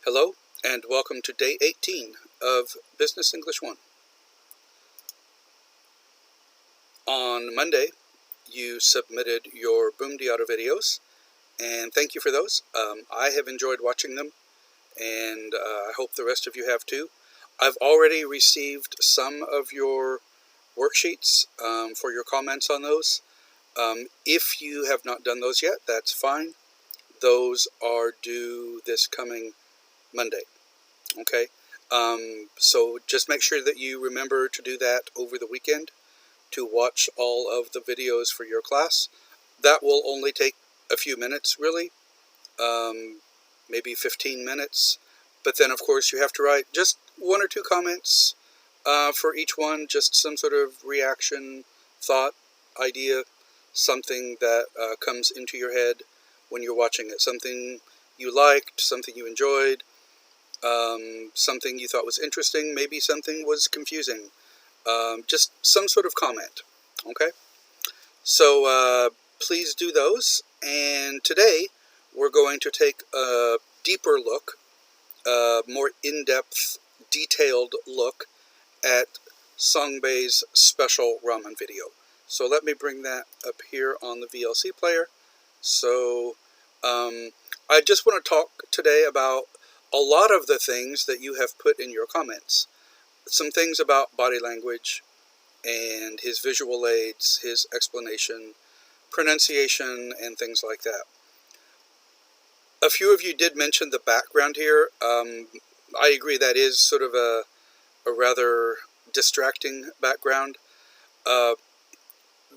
Hello, and welcome to day 18 of Business English 1. On Monday, you submitted your Boom de Auto videos, and thank you for those. I have enjoyed watching them, and I hope the rest of you have too. I've already received some of your worksheets for your comments on those. If you have not done those yet, that's fine. Those are due this coming Monday. Okay, so just make sure that you remember to do that over the weekend, to watch all of the videos for your class. That will only take a few minutes, really, maybe 15 minutes. But then, of course, you have to write just one or two comments for each one, just some sort of reaction, thought, idea, something that comes into your head when you're watching it, something you liked, something you enjoyed, something you thought was interesting, maybe something was confusing, just some sort of comment, okay? So please do those, and today we're going to take a deeper look, more in-depth, detailed look at Songbae's special ramen video. So let me bring that up here on the VLC player. So I just want to talk today about a lot of the things that you have put in your comments. Some things about body language and his visual aids, his explanation, pronunciation, and things like that. A few of you did mention the background here. I agree that is sort of a rather distracting background.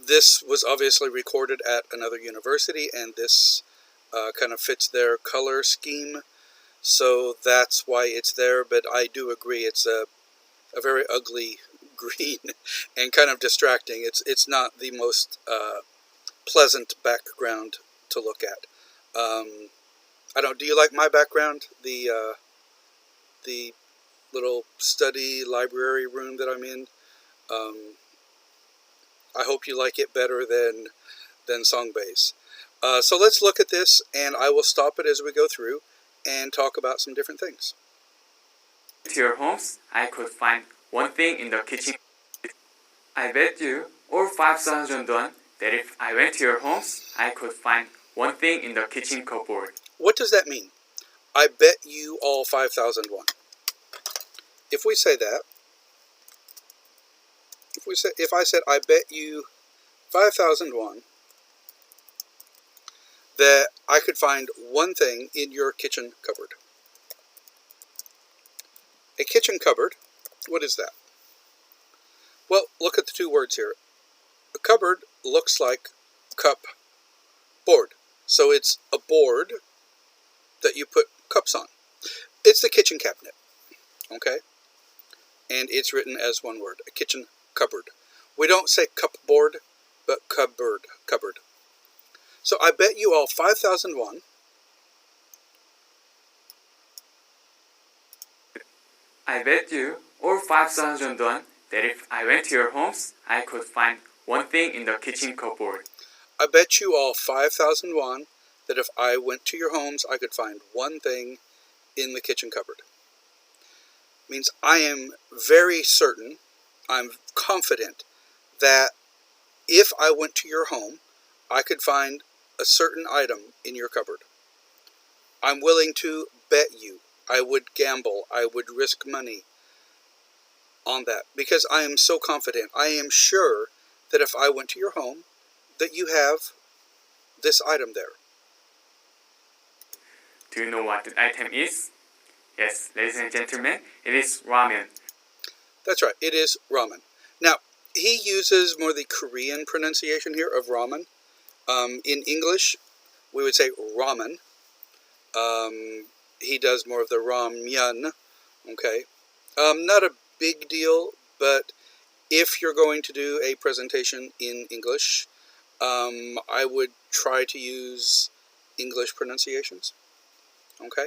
This was obviously recorded at another university, and this kind of fits their color scheme. So that's why it's there, but I do agree it's a very ugly green and kind of distracting. It's not the most pleasant background to look at. I don't. Do you like my background? The little study library room that I'm in. I hope you like it better than Songbae's. So let's look at this, and I will stop it as we go through and talk about some different things. To your homes, I could find one thing in the kitchen. I bet you all 5,000 won that if I went to your homes, I could find one thing in the kitchen cupboard. What does that mean? I bet you all 5,000 won. If we say that, if I said I bet you 5,000 won that I could find one thing in your kitchen cupboard. A kitchen cupboard, what is that? Well, look at the two words here. A cupboard looks like cup board. So it's a board that you put cups on. It's the kitchen cabinet, okay? And it's written as one word, a kitchen cupboard. We don't say cupboard, but cupboard. So I bet you all 5,000 won. I bet you all 5,000 won that if I went to your homes, I could find one thing in the kitchen cupboard. I bet you all 5,000 won that if I went to your homes, I could find one thing in the kitchen cupboard. Means I am very certain, I'm confident that if I went to your home, I could find a certain item in your cupboard. I'm willing to bet you. I would gamble. I would risk money on that because I am so confident. I am sure that if I went to your home, that you have this item there. Do you know what the item is? Yes, ladies and gentlemen, it is ramen. That's right, it is ramen. Now, he uses more the Korean pronunciation here of ramen. In English, we would say ramen. He does more of the ramyun, okay? Not a big deal, but if you're going to do a presentation in English, I would try to use English pronunciations, okay?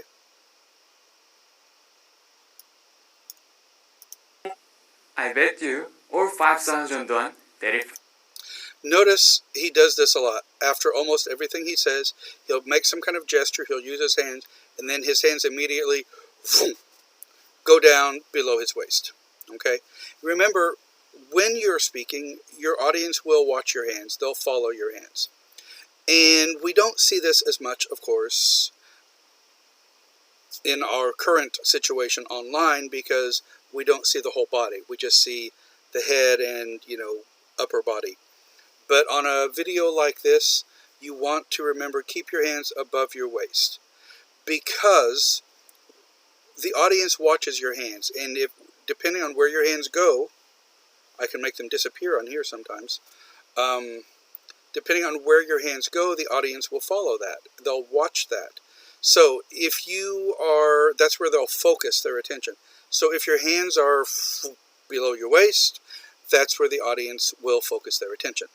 I bet you all 5,000 won that if... Notice he does this a lot. After almost everything he says, he'll make some kind of gesture, he'll use his hands, and then his hands immediately Vroom, go down below his waist. Okay? Remember, when you're speaking, your audience will watch your hands. They'll follow your hands. And we don't see this as much, of course, in our current situation online because we don't see the whole body. We just see the head and, upper body. But on a video like this, you want to remember, keep your hands above your waist because the audience watches your hands. And if, depending on where your hands go, I can make them disappear on here sometimes. Depending on where your hands go, the audience will follow that. They'll watch that. So if you are, that's where they'll focus their attention. So if your hands are below your waist, that's where the audience will focus their attention.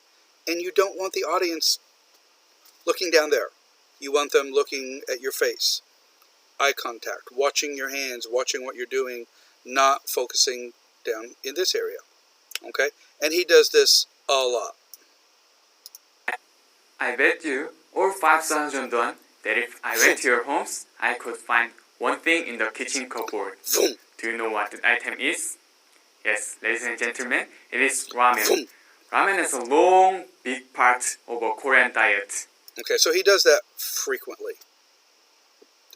And you don't want the audience looking down there. You want them looking at your face. Eye contact, watching your hands, watching what you're doing, not focusing down in this area. Okay? And he does this a lot. I bet you all 5,000 won that if I went to your homes, I could find one thing in the kitchen cupboard. Vroom. Do you know what the item is? Yes, ladies and gentlemen, it is ramen. Vroom. Ramen is a long, big part of a Korean diet. Okay, so he does that frequently.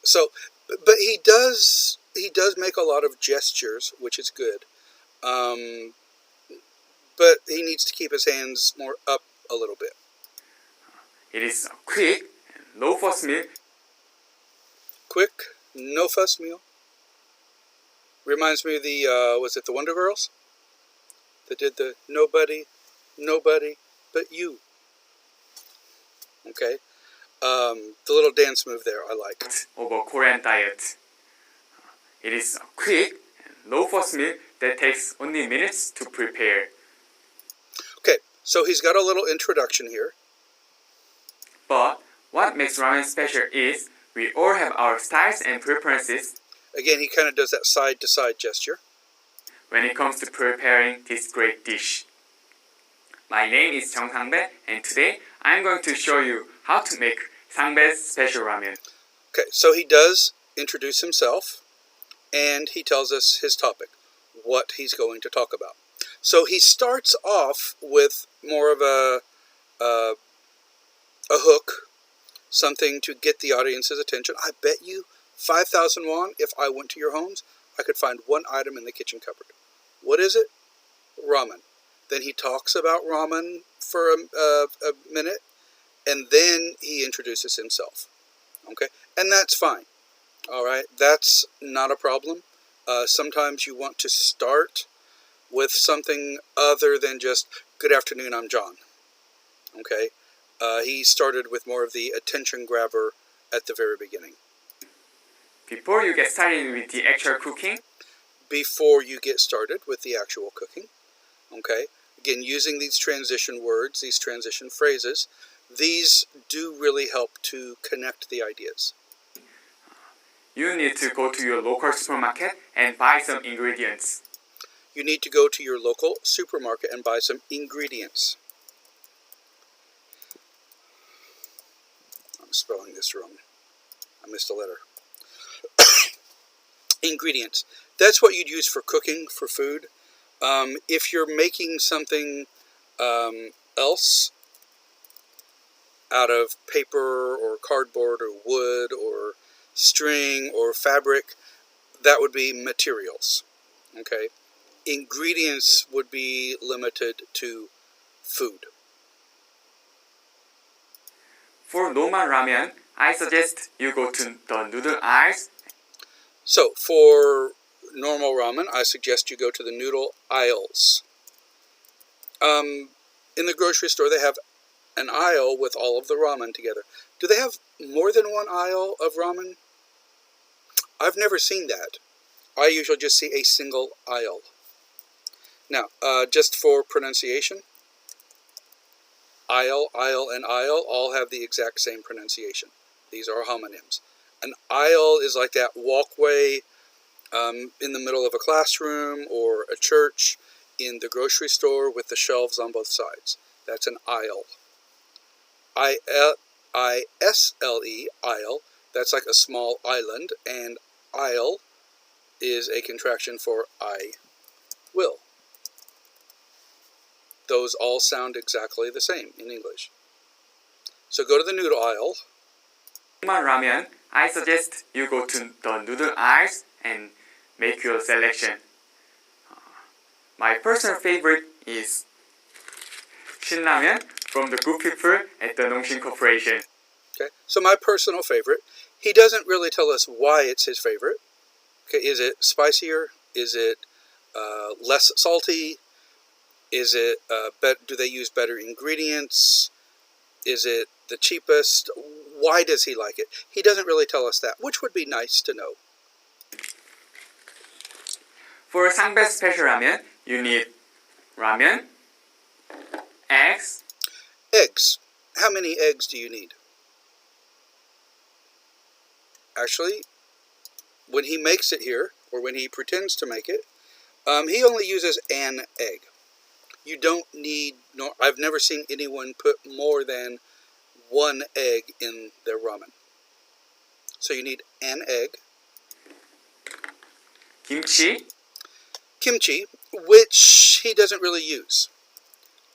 So, but he does make a lot of gestures, which is good. But he needs to keep his hands more up a little bit. It is a quick and low fuss meal. Quick, no fuss meal. Reminds me of the, was it the Wonder Girls? That did the nobody but you. Okay. The little dance move there, I like. Of a Korean diet. It is a quick and low fuss meal that takes only minutes to prepare. Okay, so he's got a little introduction here. But what makes ramen special is we all have our styles and preferences. Again, he kind of does that side-to-side gesture. When it comes to preparing this great dish. My name is Jung Sang-bae, and today I'm going to show you how to make Sang-bae's special ramen. Okay, so he does introduce himself, and he tells us his topic, what he's going to talk about. So he starts off with more of a hook, something to get the audience's attention. I bet you 5,000 won, if I went to your homes, I could find one item in the kitchen cupboard. What is it? Ramen. Then he talks about ramen for a minute, and then he introduces himself. Okay? And that's fine. All right? That's not a problem. Sometimes you want to start with something other than just, good afternoon, I'm John. Okay? He started with more of the attention grabber at the very beginning. Before you get started with the actual cooking, Before you get started with the actual cooking, okay? Again, using these transition words, these transition phrases, these do really help to connect the ideas. you need to go to your local supermarket and buy some ingredients. You need to go to your local supermarket and buy some ingredients. I'm spelling this wrong. I missed a letter. Ingredients. That's what you'd use for cooking, for food. If you're making something else out of paper or cardboard or wood or string or fabric, that would be materials. Okay? Ingredients would be limited to food. For normal ramen, I suggest you go to the noodle aisles. So, for normal ramen, I suggest you go to the noodle aisles. In the grocery store, they have an aisle with all of the ramen together. Do they have more than one aisle of ramen? I've never seen that. I usually just see a single aisle. Now, just for pronunciation, aisle, and aisle all have the exact same pronunciation. These are homonyms. An aisle is like that walkway in the middle of a classroom or a church, in the grocery store with the shelves on both sides. That's an aisle. I-S-L-E, aisle. That's like a small island. And aisle is a contraction for I will. Those all sound exactly the same in English. So go to the noodle aisle. ramen, I suggest you go to the noodle aisles and make your selection. My personal favorite is 신라면 from the good people at the Nongshim Corporation. Okay, so my personal favorite, he doesn't really tell us why it's his favorite. Okay, is it spicier? Is it less salty? Is it do they use better ingredients? Is it the cheapest? Why does he like it? He doesn't really tell us that, which would be nice to know. For Sangbet special ramen, you need ramen, eggs. Eggs. How many eggs do you need? Actually, when he makes it here, or when he pretends to make it, he only uses an egg. You don't need, no, I've never seen anyone put more than one egg in their ramen. So you need an egg. Kimchi. Kimchi, which he doesn't really use.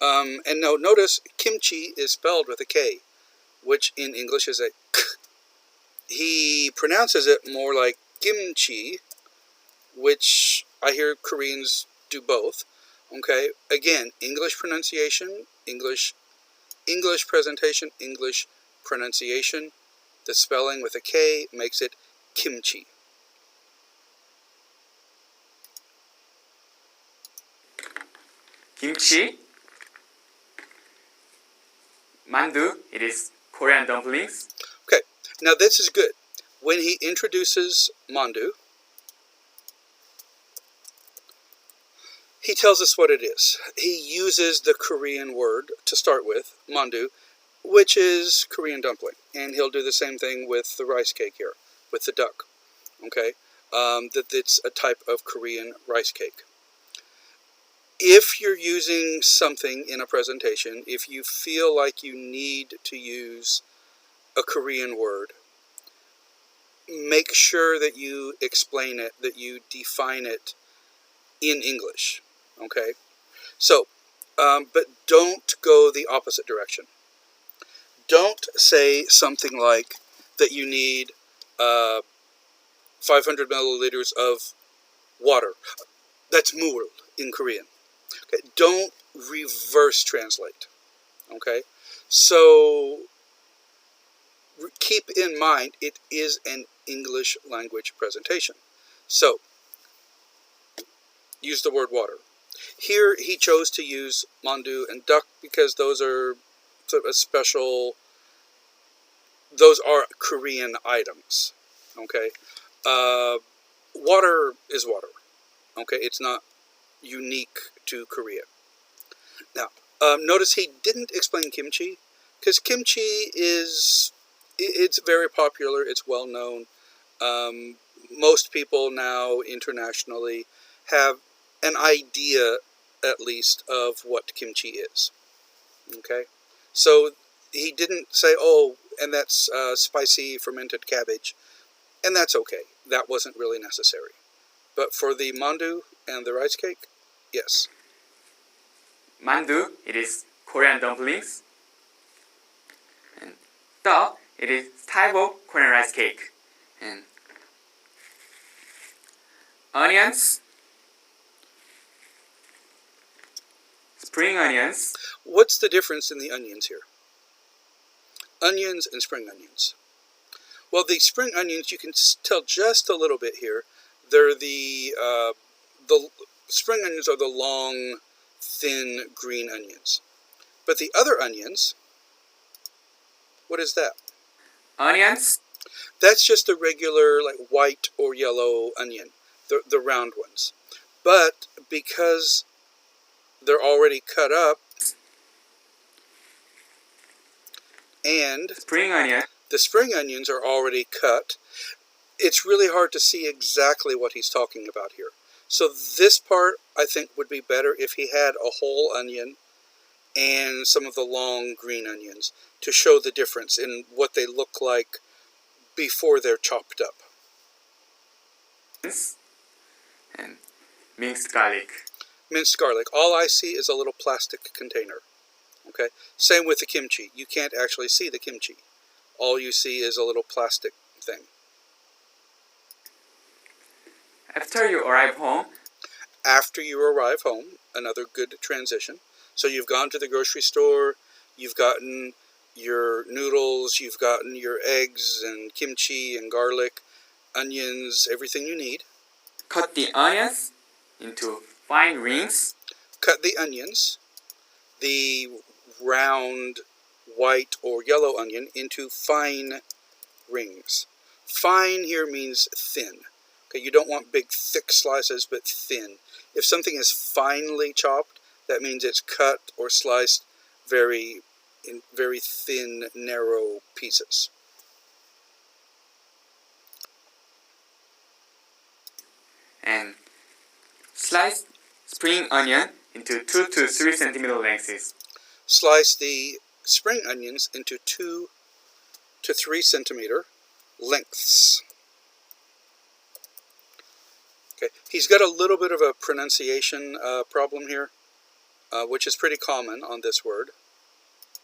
And now notice kimchi is spelled with a K, which in English is a K. He pronounces it more like kimchi, which I hear Koreans do both. Okay, again, English pronunciation, English presentation, English pronunciation. The spelling with a K makes it kimchi. Kimchi. Mandu, it is Korean dumplings. Okay, now this is good. When he introduces mandu, he tells us what it is. He uses the Korean word to start with, mandu, which is Korean dumpling. And he'll do the same thing with the rice cake here, with the duck. Okay, that it's a type of Korean rice cake. If you're using something in a presentation, if you feel like you need to use a Korean word, make sure that you explain it, that you define it in English. Okay? So, but don't go the opposite direction. Don't say something like that you need 500 milliliters of water. That's 물 in Korean. Okay? Don't reverse translate. Okay? So keep in mind it is an English language presentation. So use the word water. Here he chose to use mandu and duck because those are sort of a special, those are Korean items. Okay? Water is water. Okay? It's not unique to Korea. Now, notice he didn't explain kimchi, because kimchi it's very popular, it's well known. Most people now internationally have an idea, at least, of what kimchi is. Okay? So he didn't say, oh, and that's spicy fermented cabbage, and that's okay. That wasn't really necessary. But for the mandu and the rice cake, yes. Mandu, it is Korean dumplings. And duck, it is type of Korean rice cake. And onions, spring onions. What's the difference in the onions here? Onions and spring onions. Well, the spring onions, you can tell just a little bit here. They're the spring onions are the long, thin green onions. But the other onions, what is that? Onions. That's just a regular, like, white or yellow onion, the round ones. But because they're already cut up, and Spring onion. the spring onions are already cut, it's really hard to see exactly what he's talking about here. So this part, I think, would be better if he had a whole onion and some of the long green onions to show the difference in what they look like before they're chopped up. and minced garlic. Minced garlic. All I see is a little plastic container. Okay? Same with the kimchi. You can't actually see the kimchi. All you see is a little plastic thing. After you arrive home, After you arrive home, another good transition. So you've gone to the grocery store, you've gotten your noodles, you've gotten your eggs and kimchi and garlic, onions, everything you need. cut the onions into fine rings. Cut the onions, the round white or yellow onion, into fine rings. Fine here means thin. Okay, you don't want big thick slices, but thin. If something is finely chopped, that means it's cut or sliced in very thin, narrow pieces. And slice spring onion into 2 to 3 centimeter lengths. Slice the spring onions into 2 to 3 centimeter lengths. Okay, he's got a little bit of a pronunciation problem here, which is pretty common on this word.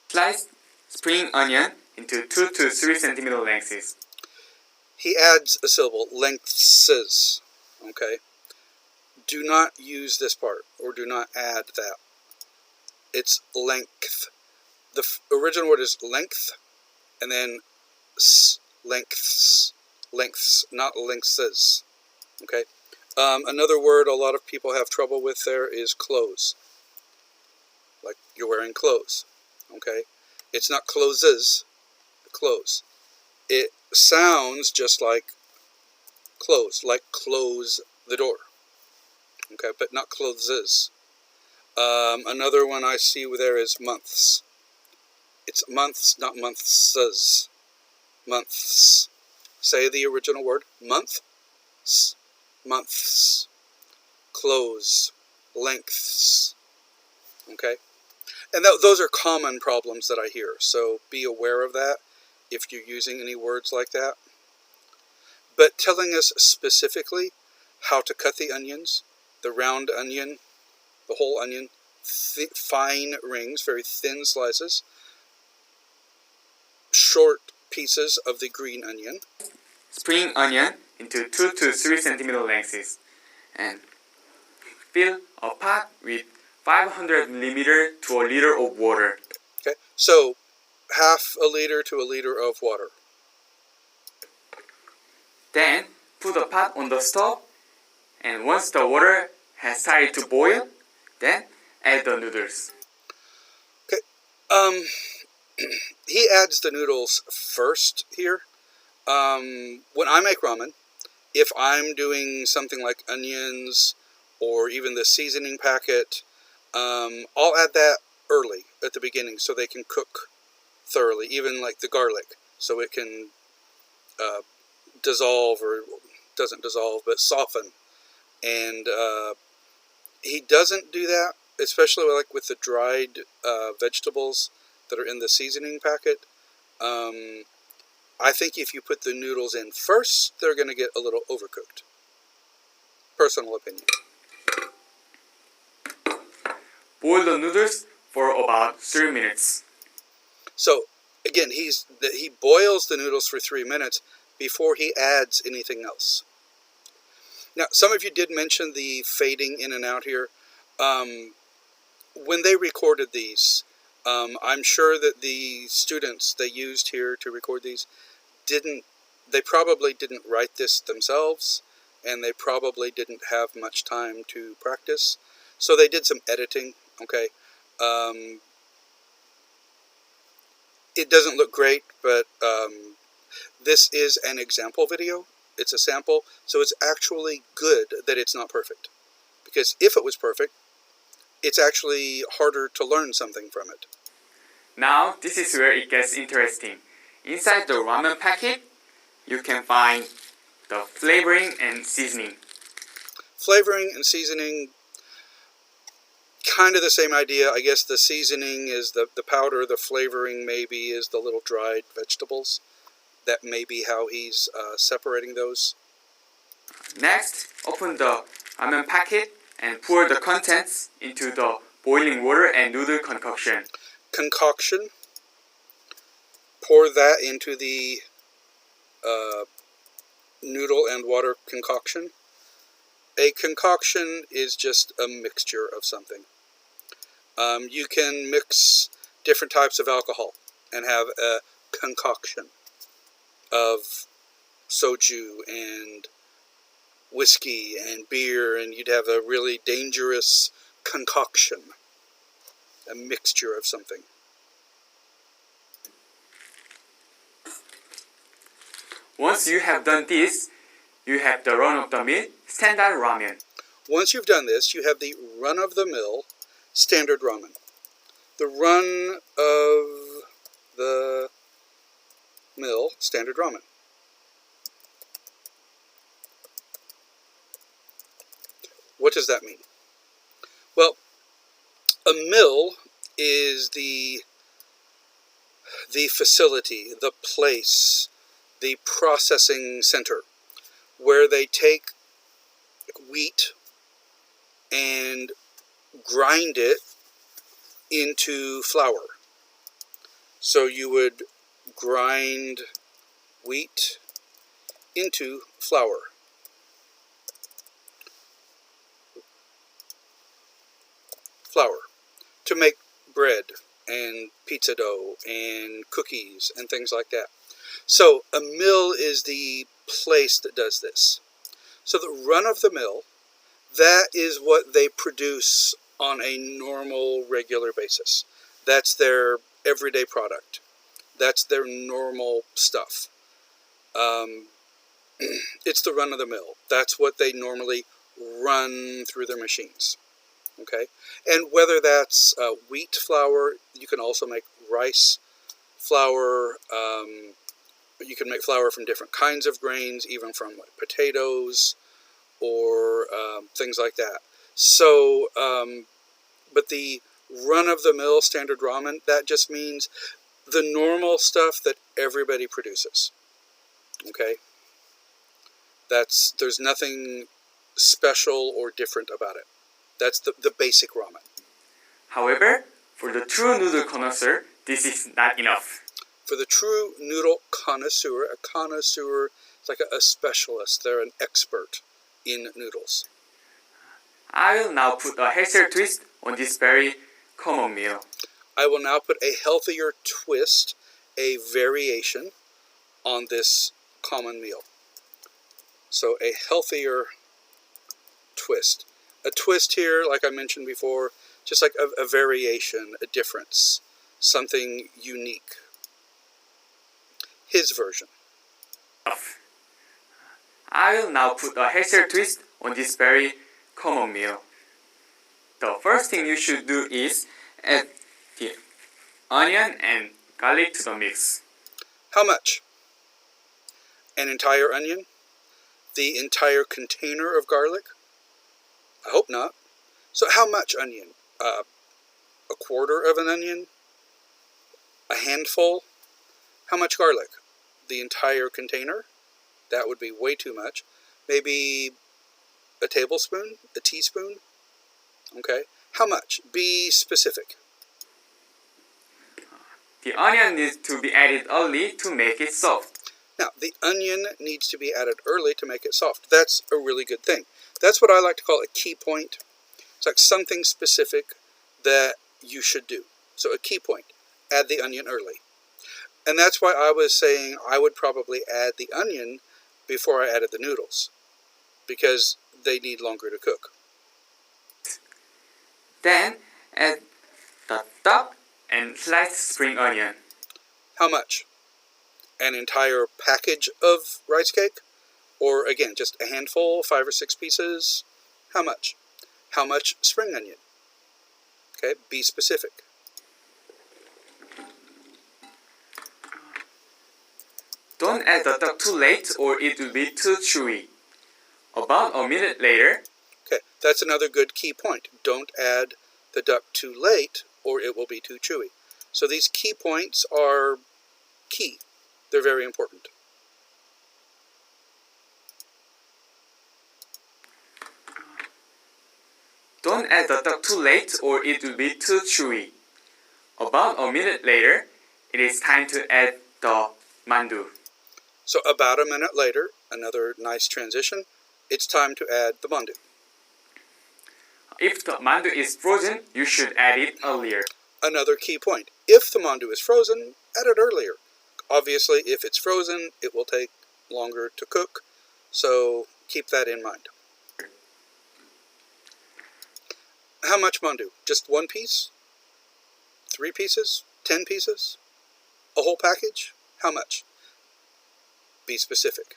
Slice spring onion into 2 to 3 centimeter lengths. He adds a syllable, lengths. Okay, do not use this part, or do not add that. It's length. The original word is length, and then lengths, not lengths. Okay. Another word a lot of people have trouble with there is clothes. Like you're wearing clothes. Okay. It's not closes, clothes. It sounds just like close the door. Okay, but not closes. Another one I see there is months. It's months, not months. Months. Say the original word. Month. Months. Close. Lengths. Okay? And those are common problems that I hear. So be aware of that if you're using any words like that. But telling us specifically how to cut the onions, the round onion, the whole onion, fine rings, very thin slices, short pieces of the green onion. Spring onion into 2 to 3 centimeter lengths. And fill a pot with 500 milliliter to a liter of water. Okay, so half a liter to a liter of water. Then put the pot on the stove, and once the water has started to boil, then add the noodles. Okay, he adds the noodles first here. When I make ramen, if I'm doing something like onions or even the seasoning packet, I'll add that early at the beginning so they can cook thoroughly, even like the garlic, so it can dissolve, or doesn't dissolve, but soften. And he doesn't do that, especially like with the dried vegetables that are in the seasoning packet. I think if you put the noodles in first, they're going to get a little overcooked. Personal opinion. Boil the noodles for about 3 minutes. So again, he boils the noodles for 3 minutes before he adds anything else. Now, some of you did mention the fading in and out here. When they recorded these, I'm sure that the students they used here to record these they probably didn't write this themselves, and they probably didn't have much time to practice. So they did some editing, okay? It doesn't look great, but this is an example video. It's a sample, so it's actually good that it's not perfect. Because if it was perfect, it's actually harder to learn something from it. Now, this is where it gets interesting. Inside the ramen packet, you can find the flavoring and seasoning. Flavoring and seasoning, kind of the same idea. I guess the seasoning is the powder, the flavoring maybe is the little dried vegetables. That may be how he's separating those. Next, open the ramen packet and pour the contents into the boiling water and noodle concoction. Concoction. Pour that into the noodle and water concoction. A concoction is just a mixture of something. You can mix different types of alcohol and have a concoction of soju and whiskey and beer, and you'd have a really dangerous concoction, a mixture of something. Once you have done this, you have the run-of-the-mill standard ramen. Once you've done this, you have the run-of-the-mill standard ramen. The run-of-the-mill standard ramen. What does that mean? Well, a mill is the facility, the place, the processing center where they take wheat and grind it into flour. So you would grind wheat into flour. To make bread and pizza dough and cookies and things like that. So a mill is the place that does this. So the run-of-the-mill, that is what they produce on a normal, regular basis. That's their everyday product. That's their normal stuff. It's the run-of-the-mill. That's what they normally run through their machines. Okay, and whether that's wheat flour, you can also make rice flour. You can make flour from different kinds of grains, even from like potatoes or things like that. So, but the run-of-the-mill standard ramen, that just means the normal stuff that everybody produces. Okay, there's nothing special or different about it. That's the basic ramen. However, for the true noodle connoisseur, this is not enough. For the true noodle connoisseur, a connoisseur is like a specialist. They're an expert in noodles. I will now put a healthier twist on this very common meal. I will now put a healthier twist, a variation on this common meal. So a healthier twist. A twist here, like I mentioned before, just like a variation, a difference, something unique. His version. I will now put a healthier twist on this very common meal. The first thing you should do is add the onion and garlic to the mix. How much? An entire onion? The entire container of garlic? I hope not. So how much onion? A quarter of an onion? A handful? How much garlic? The entire container? That would be way too much. Maybe a tablespoon? A teaspoon? Okay. How much? Be specific. The onion needs to be added early to make it soft. Now, the onion needs to be added early to make it soft. That's a really good thing. That's what I like to call a key point. It's like something specific that you should do. So a key point, add the onion early. And that's why I was saying I would probably add the onion before I added the noodles, because they need longer to cook. Then add the top and sliced spring onion. How much? An entire package of rice cake? Or again, just a handful, 5 or 6 pieces? How much? How much spring onion? Okay, be specific. Don't add the duck too late or it will be too chewy. About a minute later, okay, that's another good key point. Don't add the duck too late or it will be too chewy. So these key points are key. They're very important. Don't add the duck too late or it will be too chewy. About a minute later, it is time to add the mandu. So about a minute later, another nice transition, it's time to add the mandu. If the mandu is frozen, you should add it earlier. Another key point, if the mandu is frozen, add it earlier. Obviously, if it's frozen, it will take longer to cook, so keep that in mind. How much mandu? Just one piece? 3 pieces? 10 pieces? A whole package? How much? Be specific.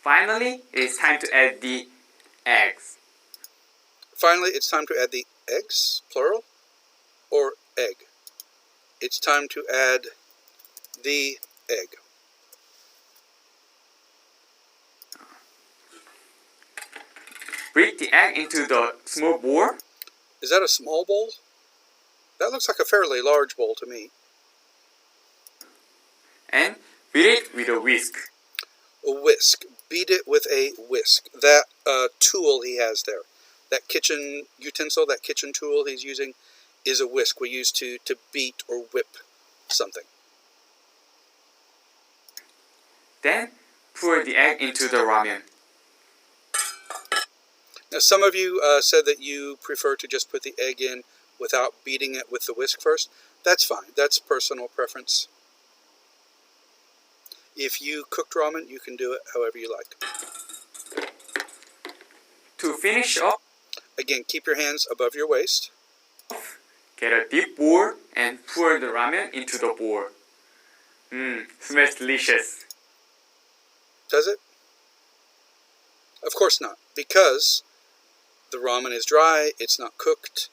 Finally, it is time to add the eggs. Finally, it's time to add the eggs, plural, or egg. It's time to add the egg. Break the egg into the small bowl. Is that a small bowl? That looks like a fairly large bowl to me. And beat it with a whisk. A whisk. Beat it with a whisk. That tool he has there, that kitchen utensil, that kitchen tool he's using, is a whisk we use to beat or whip something. Then pour the egg into the ramen. Now, some of you said that you prefer to just put the egg in without beating it with the whisk first. That's fine. That's personal preference. If you cooked ramen, you can do it however you like. To finish off, again, keep your hands above your waist. Get a deep bowl and pour the ramen into the bowl. Smells delicious. Does it? Of course not, because the ramen is dry, it's not cooked,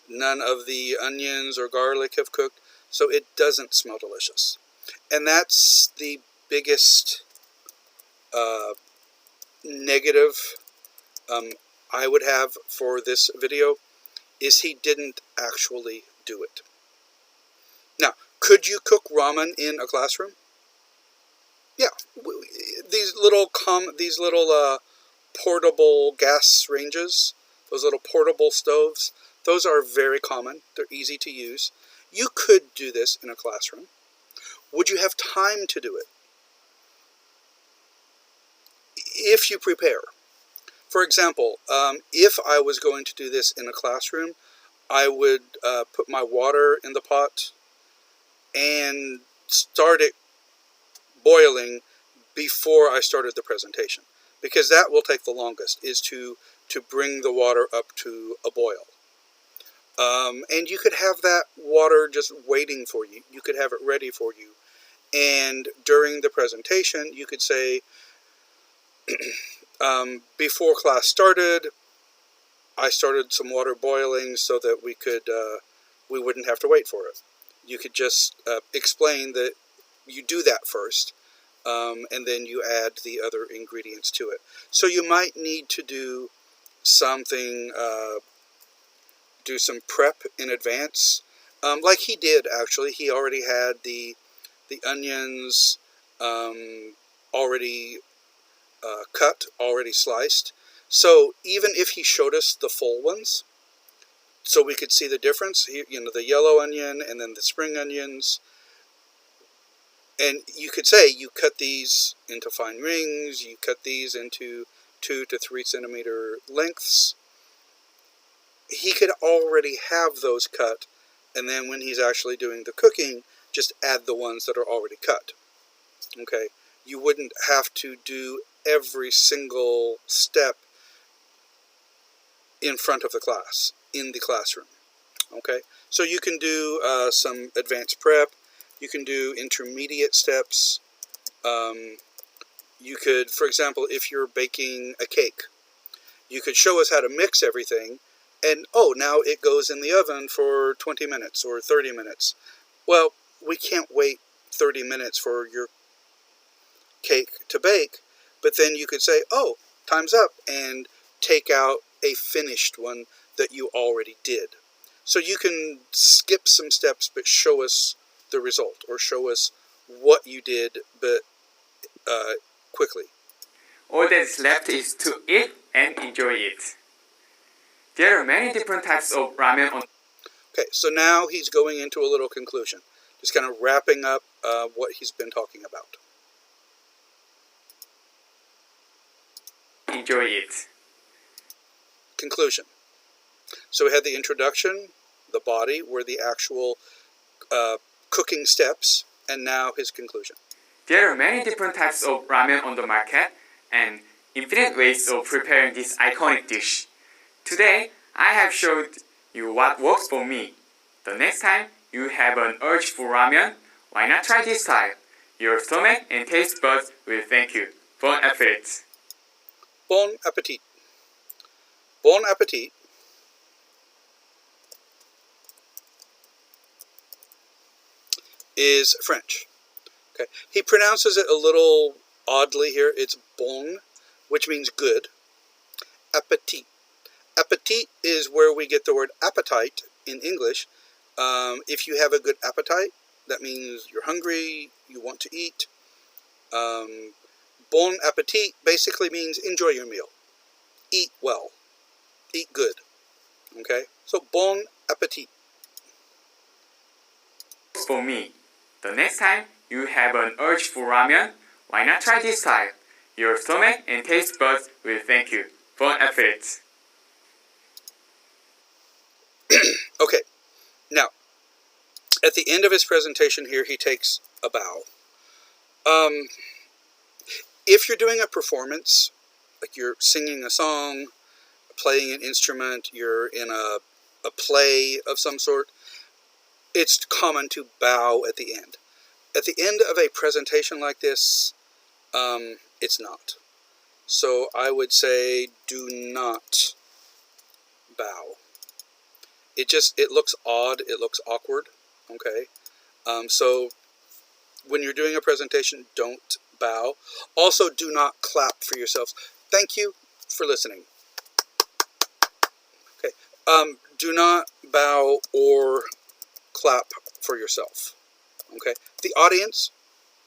none of the onions or garlic have cooked, so it doesn't smell delicious. And that's the biggest negative I would have for this video, is he didn't actually do it. Now, could you cook ramen in a classroom? Yeah, these little portable gas ranges, those little portable stoves, those are very common. They're easy to use. You could do this in a classroom. Would you have time to do it? If you prepare. For example, if I was going to do this in a classroom, I would put my water in the pot and start it boiling before I started the presentation, because that will take the longest, is to bring the water up to a boil. And you could have that water just waiting for you. You could have it ready for you. And during the presentation, you could say, before class started, I started some water boiling so that we wouldn't have to wait for it. You could just explain that you do that first, and then you add the other ingredients to it. So you might need to do something, do some prep in advance, like he did actually. He already had the onions already cut, already sliced. So even if he showed us the full ones, so we could see the difference, the yellow onion and then the spring onions, and you could say you cut these into fine rings, you cut these into 2 to 3 centimeter lengths. He could already have those cut, and then when he's actually doing the cooking, just add the ones that are already cut. Okay, you wouldn't have to do every single step in front of the class, in the classroom. Okay, so you can do some advanced prep, you can do intermediate steps. You could, for example, if you're baking a cake, you could show us how to mix everything, and now it goes in the oven for 20 minutes or 30 minutes. Well, we can't wait 30 minutes for your cake to bake, but then you could say, time's up, and take out a finished one that you already did. So you can skip some steps but show us the result, or show us what you did, but quickly. All that's left is to eat and enjoy it. There are many different types of ramen on. Okay, so now he's going into a little conclusion, just kind of wrapping up what he's been talking about. Enjoy it. Conclusion. So we had the introduction, the body, were the actual cooking steps, and now his conclusion. There are many different types of ramen on the market and infinite ways of preparing this iconic dish. Today, I have showed you what works for me. The next time you have an urge for ramen, why not try this style? Your stomach and taste buds will thank you. Bon appetit! Bon appetit. Bon appetit is French. Okay, he pronounces it a little oddly here. It's bon, which means good. Appetit. Appetit is where we get the word appetite in English. If you have a good appetite, that means you're hungry, you want to eat. Bon appetit basically means enjoy your meal. Eat well. Eat good. Okay? So bon appetit. For me, the next time you have an urge for ramen, why not try this style? Your stomach and taste buds will thank you. Bon appetit! Okay, now, at the end of his presentation here, he takes a bow. If you're doing a performance, like you're singing a song, playing an instrument, you're in a play of some sort, it's common to bow at the end. At the end of a presentation like this, it's not. So I would say do not bow. It looks odd, it looks awkward, okay? So when you're doing a presentation, don't bow. Also, do not clap for yourselves. Thank you for listening. Okay, do not bow or clap for yourself, okay? The audience,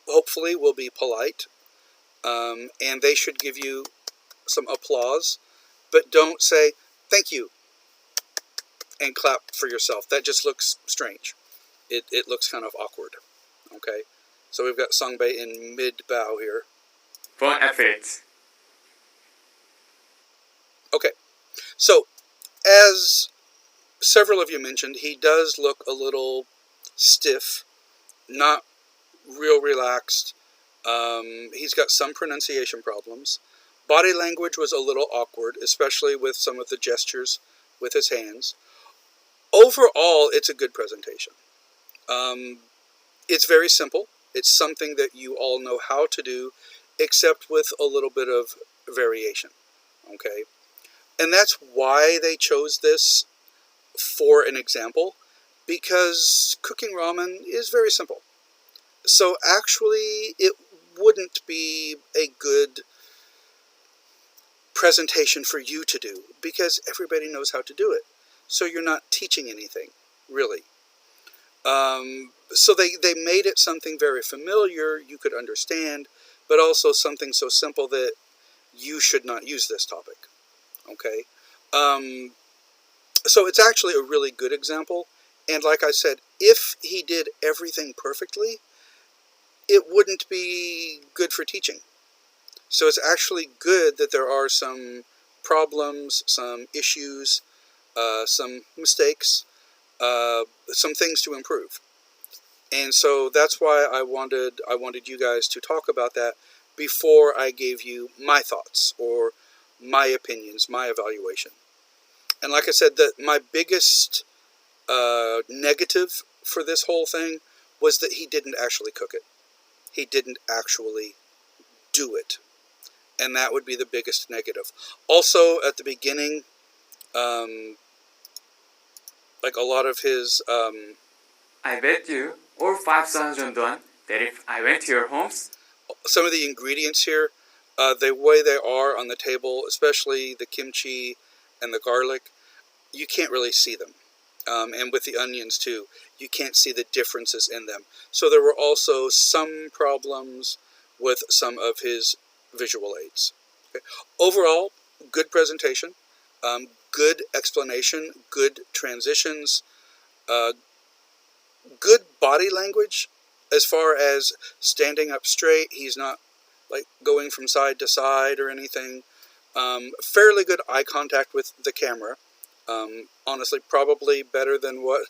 hopefully, will be polite, and they should give you some applause, but don't say, thank you, and clap for yourself. That just looks strange. It looks kind of awkward. Okay, so we've got Songbei in mid-bow here. Bon appetit! Okay, so as several of you mentioned, he does look a little stiff, not real relaxed. He's got some pronunciation problems. Body language was a little awkward, especially with some of the gestures with his hands. Overall, it's a good presentation. It's very simple. It's something that you all know how to do, except with a little bit of variation. Okay? And that's why they chose this for an example, because cooking ramen is very simple. So actually, it wouldn't be a good presentation for you to do, because everybody knows how to do it. So you're not teaching anything, really. So they made it something very familiar, you could understand, but also something so simple that you should not use this topic. Okay? So it's actually a really good example. And like I said, if he did everything perfectly, it wouldn't be good for teaching. So it's actually good that there are some problems, some issues, some mistakes, some things to improve. And so that's why I wanted you guys to talk about that before I gave you my thoughts or my opinions, my evaluation. And like I said, my biggest negative for this whole thing was that he didn't actually cook it. He didn't actually do it. And that would be the biggest negative. Also, at the beginning, like a lot of his... I bet you or 5,000 won that if I went to your homes, some of the ingredients here, the way they are on the table, especially the kimchi and the garlic, you can't really see them. And with the onions too, you can't see the differences in them. So there were also some problems with some of his visual aids. Okay. Overall, good presentation, good explanation, good transitions, uh, good body language as far as standing up straight. He's not like going from side to side or anything. Fairly good eye contact with the camera. Honestly, probably better than what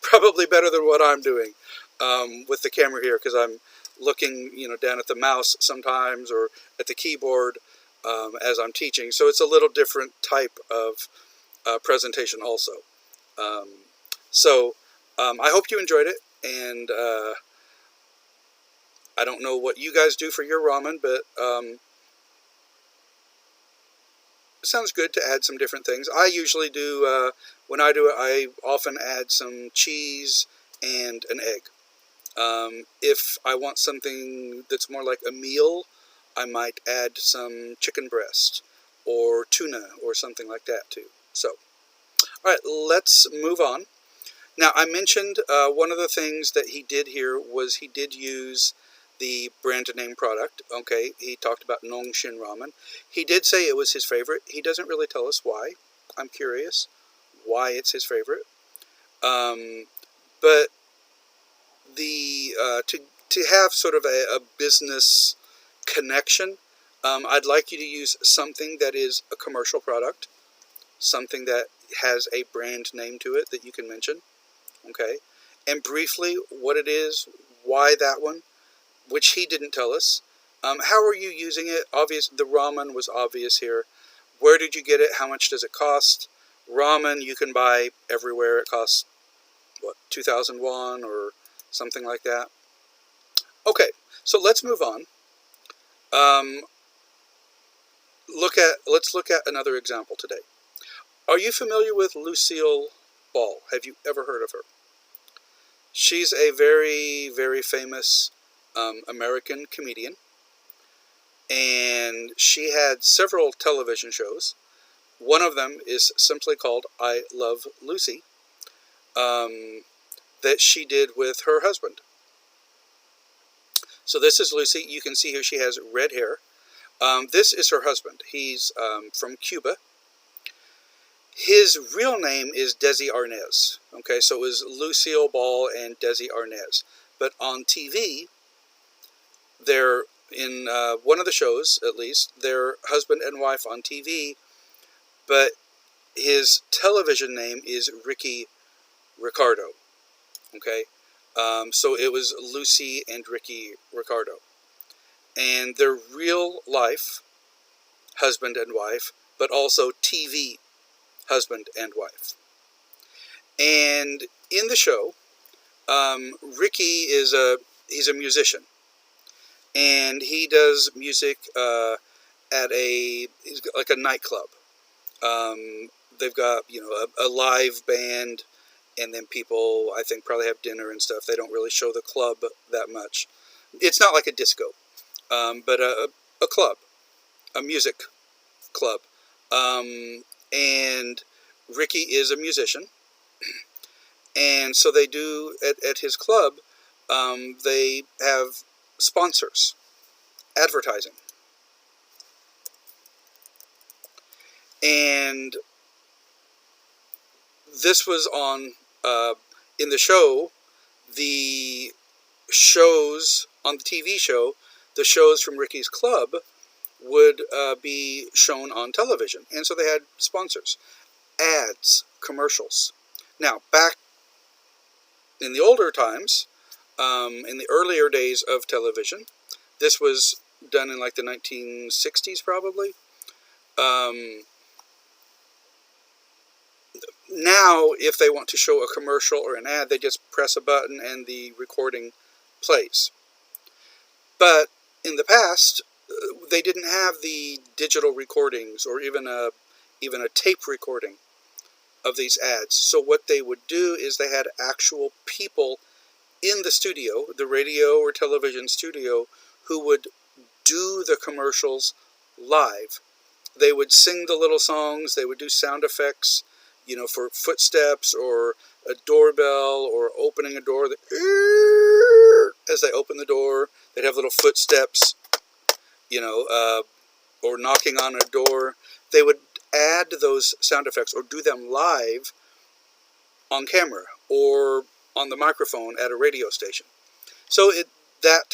probably better than what I'm doing with the camera here, because I'm looking, down at the mouse sometimes or at the keyboard as I'm teaching. So it's a little different type of presentation also. Um, so I hope you enjoyed it, and I don't know what you guys do for your ramen, but it sounds good to add some different things. I usually do, when I do it, I often add some cheese and an egg. If I want something that's more like a meal, I might add some chicken breast or tuna or something like that too. So, all right, let's move on. Now, I mentioned one of the things that he did here was he did use the brand name product. Okay, he talked about Nongshin Ramen. He did say it was his favorite. He doesn't really tell us why. I'm curious why it's his favorite. But the to have sort of a business connection, I'd like you to use something that is a commercial product, something that has a brand name to it that you can mention. Okay, and briefly what it is, why that one, which he didn't tell us. How are you using it? The ramen was obvious here. Where did you get it? How much does it cost? Ramen you can buy everywhere. It costs, what, 2,000 won or something like that. Okay, so let's move on. Let's look at another example today. Are you familiar with Lucille Ball? Have you ever heard of her? She's a very, very famous American comedian, and she had several television shows. One of them is simply called I Love Lucy, that she did with her husband. So this is Lucy. You can see here she has red hair. This is her husband. He's from Cuba. His real name is Desi Arnaz. Okay, so it was Lucille Ball and Desi Arnaz. But on TV, they're in one of the shows, at least, they're husband and wife on TV, but his television name is Ricky Ricardo. Okay, so it was Lucy and Ricky Ricardo. And they're real life husband and wife, but also TV husband and wife. And in the show, Ricky he's a musician, and he does music at like a nightclub. They've got a live band, and then people I think probably have dinner and stuff. They don't really show the club that much. It's not like a disco, but a club, a music club, and Ricky is a musician, and so they do at his club. They have sponsors, advertising, and this was on in the show. The shows on the TV show, the shows from Ricky's club would be shown on television, and so they had sponsors, ads, commercials. Now, back in the older times, in the earlier days of television, this was done in like the 1960s probably. Now, if they want to show a commercial or an ad, they just press a button and the recording plays. But in the past, they didn't have the digital recordings or even a tape recording of these ads. So what they would do is they had actual people in the studio, the radio or television studio, who would do the commercials live. They would sing the little songs, they would do sound effects, for footsteps or a doorbell or opening a door. As they open the door, they'd have little footsteps, or knocking on a door. They would add those sound effects or do them live on camera or on the microphone at a radio station. So that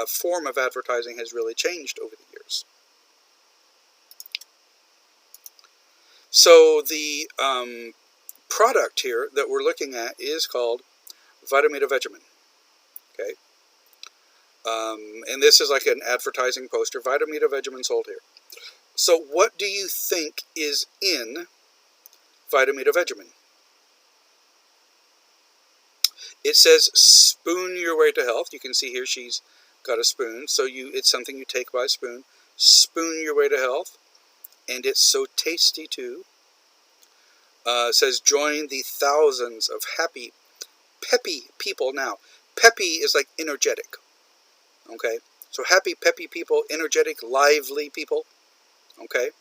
form of advertising has really changed over the years. So the product here that we're looking at is called Vitamita Vegemin. Okay, and this is like an advertising poster. Vitamita Vegemin sold here. So what do you think is in Vitamita Vegemin? It says spoon your way to health. You can see here she's got a spoon. So it's something you take by a spoon. Spoon your way to health. And it's so tasty too. It says join the thousands of happy, peppy people now. Peppy is like energetic. Okay? So happy, peppy people, energetic, lively people. Okay?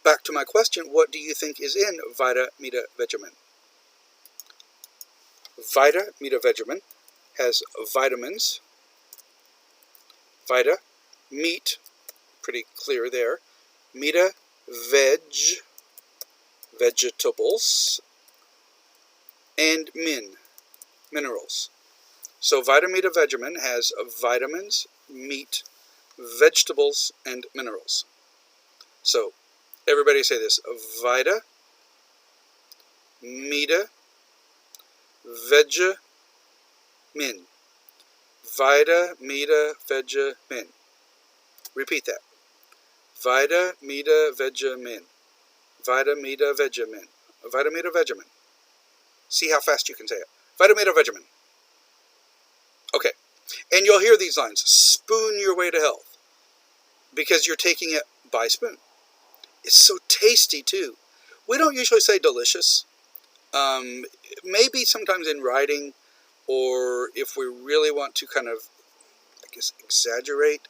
Back to my question, what do you think is in Vitamita Vegemin? Vitamita Vegemin has vitamins, vita, meat, pretty clear there, meta, vegetables, and minerals. So Vitamita Vegemin has vitamins, meat, vegetables, and minerals. So everybody say this: Vita, meta, vegemin. Vita, meta, vegemin. Repeat that. Vita, meta, vegemin. Vita, meta, vegemin. Vitamita Vegemin. See how fast you can say it. Vitamita Vegemin. Okay. And you'll hear these lines. Spoon your way to health. Because you're taking it by spoon. It's so tasty too. We don't usually say delicious. Maybe sometimes in writing, or if we really want to kind of, I guess, exaggerate.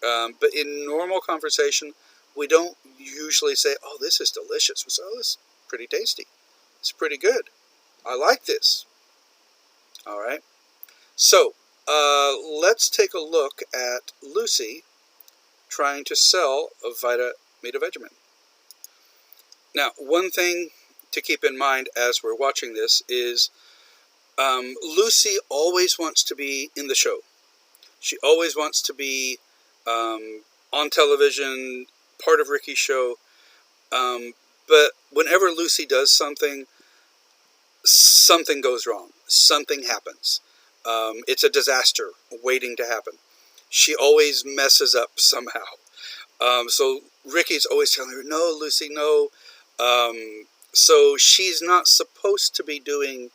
But in normal conversation, we don't usually say, oh, this is delicious. We say, oh, this is pretty tasty. It's pretty good. I like this. All right. So let's take a look at Lucy trying to sell a Vitamita Vegemin. Now, one thing to keep in mind as we're watching this is Lucy always wants to be in the show. She always wants to be on television, part of Ricky's show. But whenever Lucy does something, something goes wrong. Something happens. It's a disaster waiting to happen. She always messes up somehow. So Ricky's always telling her, no, Lucy, no. So she's not supposed to be doing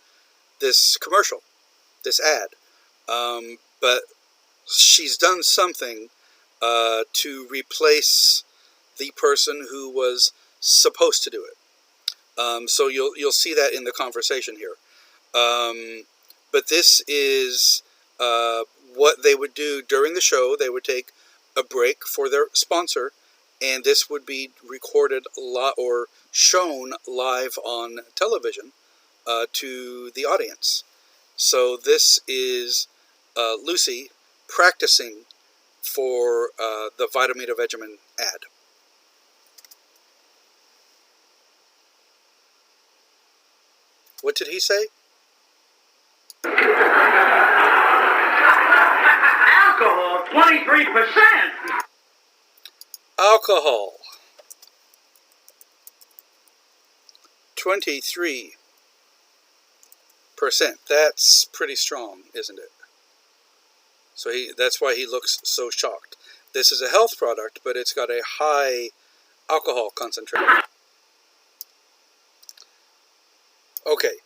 this commercial, this ad. But she's done something to replace the person who was supposed to do it. So you'll see that in the conversation here. But this is what they would do during the show. They would take a break for their sponsor, and this would be recorded or shown live on television to the audience. So this is Lucy practicing for the Vitamita Vegemin ad. What did he say? Alcohol, 23%. Alcohol, 23%. That's pretty strong, isn't it? So that's why he looks so shocked. This is a health product, but it's got a high alcohol concentration. Okay,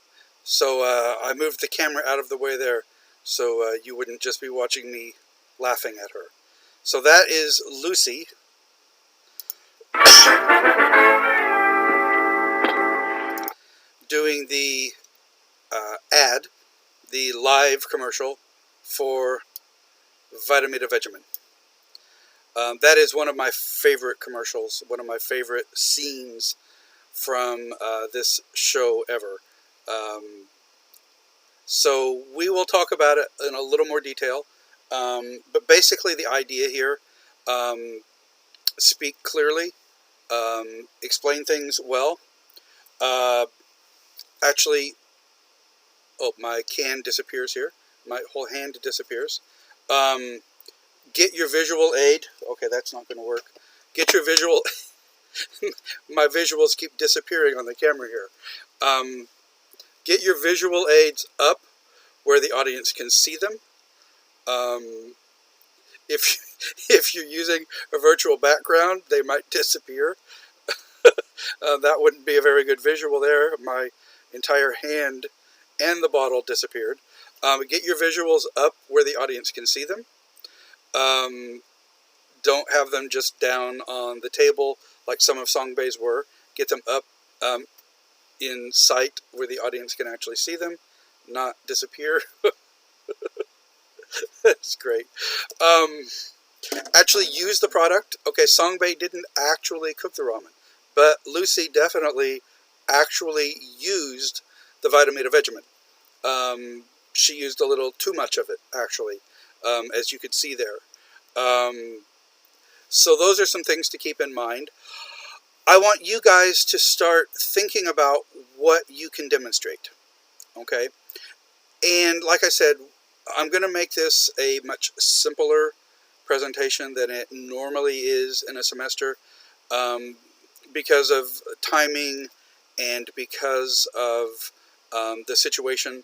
so I moved the camera out of the way there so you wouldn't just be watching me laughing at her. So that is Lucy. Doing the ad, the live commercial for Vitamita Vegemin. That is one of my favorite commercials, one of my favorite scenes from this show ever. So we will talk about it in a little more detail. But basically the idea here, speak clearly, explain things well. Actually, oh, my can disappears here. My whole hand disappears. Get your visual aid. Okay, that's not going to work. Get your visual. My visuals keep disappearing on the camera here. Get your visual aids up where the audience can see them. If if you're using a virtual background, they might disappear. That wouldn't be a very good visual there. My entire hand and the bottle disappeared. Get your visuals up where the audience can see them. Don't have them just down on the table like some of Songbae's were. Get them up in sight where the audience can actually see them, not disappear. That's great. Actually use the product. Okay, Songbae didn't actually cook the ramen, but Lucy definitely actually used the Vitamita Vegemin. She used a little too much of it, actually, as you could see there. So those are some things to keep in mind. I want you guys to start thinking about what you can demonstrate, okay? And like I said, I'm going to make this a much simpler presentation than it normally is in a semester, because of timing and because of the situation.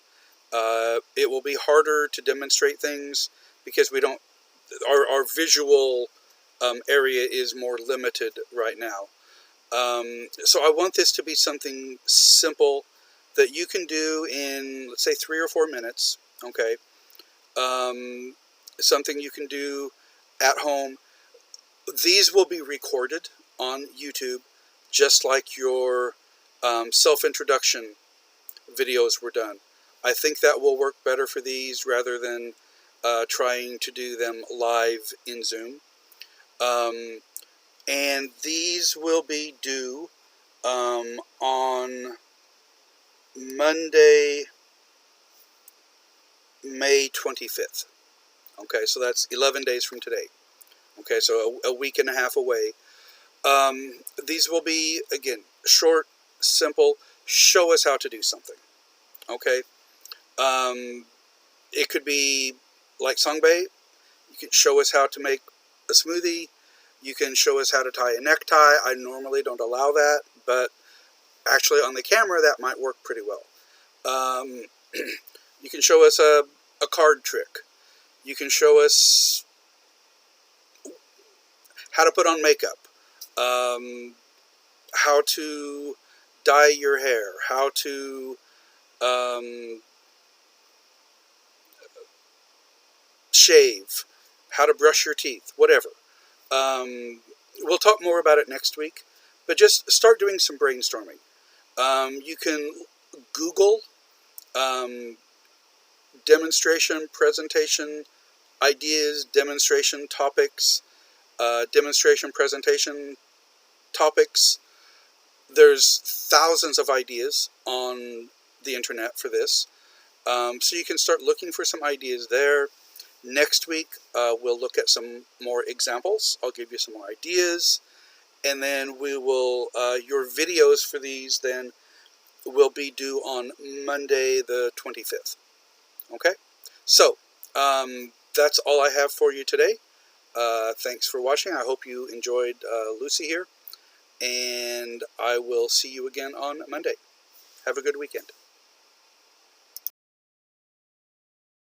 It will be harder to demonstrate things because we don't, our visual area is more limited right now. So I want this to be something simple that you can do in, let's say, 3 or 4 minutes, okay? Something you can do at home. These will be recorded on YouTube, just like your self-introduction videos were done. I think that will work better for these rather than trying to do them live in Zoom. And these will be due on Monday, May 25th. Okay, so that's 11 days from today. Okay, so a week and a half away. These will be, again, short, simple, show us how to do something. Okay? It could be like Songbae. You can show us how to make a smoothie. You can show us how to tie a necktie. I normally don't allow that, but actually on the camera that might work pretty well. You can show us a card trick. You can show us how to put on makeup, how to dye your hair, how to shave, how to brush your teeth, whatever. We'll talk more about it next week, but just start doing some brainstorming. You can Google demonstration, presentation, ideas, demonstration topics, demonstration presentation topics. There's thousands of ideas on the internet for this. So you can start looking for some ideas there. Next week, we'll look at some more examples. I'll give you some more ideas. And then we will, your videos for these then will be due on Monday the 25th. Okay? So, that's all I have for you today. Thanks for watching. I hope you enjoyed Lucy here. And I will see you again on Monday. Have a good weekend.